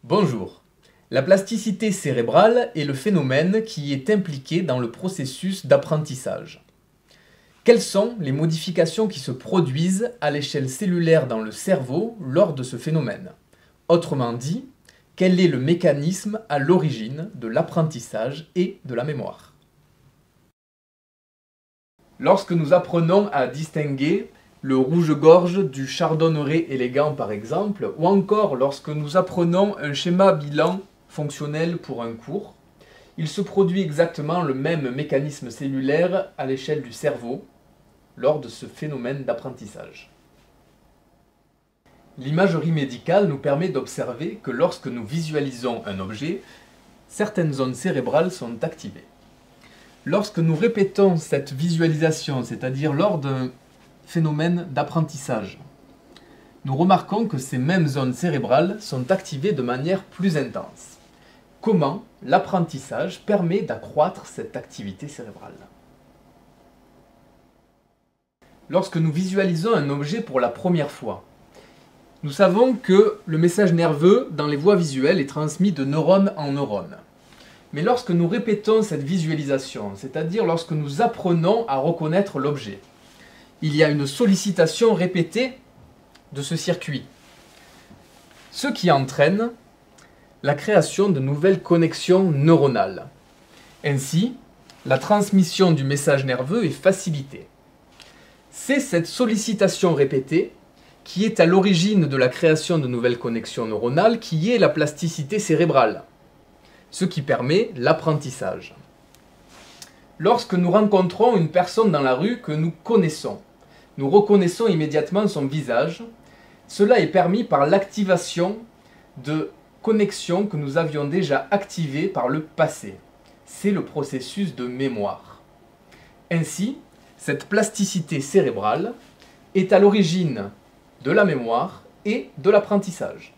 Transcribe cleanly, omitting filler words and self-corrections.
Bonjour. La plasticité cérébrale est le phénomène qui est impliqué dans le processus d'apprentissage. Quelles sont les modifications qui se produisent à l'échelle cellulaire dans le cerveau lors de ce phénomène? Autrement dit, quel est le mécanisme à l'origine de l'apprentissage et de la mémoire? Lorsque nous apprenons à distinguer le rouge-gorge du chardonneret élégant par exemple, ou encore lorsque nous apprenons un schéma bilan fonctionnel pour un cours, il se produit exactement le même mécanisme cellulaire à l'échelle du cerveau lors de ce phénomène d'apprentissage. L'imagerie médicale nous permet d'observer que lorsque nous visualisons un objet, certaines zones cérébrales sont activées. Lorsque nous répétons cette visualisation, c'est-à-dire lors d'un phénomène d'apprentissage, nous remarquons que ces mêmes zones cérébrales sont activées de manière plus intense. Comment l'apprentissage permet d'accroître cette activité cérébrale? Lorsque nous visualisons un objet pour la première fois, nous savons que le message nerveux dans les voies visuelles est transmis de neurone en neurone. Mais lorsque nous répétons cette visualisation, c'est-à-dire lorsque nous apprenons à reconnaître l'objet, il y a une sollicitation répétée de ce circuit, ce qui entraîne la création de nouvelles connexions neuronales. Ainsi, la transmission du message nerveux est facilitée. C'est cette sollicitation répétée qui est à l'origine de la création de nouvelles connexions neuronales, qui est la plasticité cérébrale, ce qui permet l'apprentissage. Lorsque nous rencontrons une personne dans la rue que nous connaissons, nous reconnaissons immédiatement son visage. Cela est permis par l'activation de connexions que nous avions déjà activées par le passé. C'est le processus de mémoire. Ainsi, cette plasticité cérébrale est à l'origine de la mémoire et de l'apprentissage.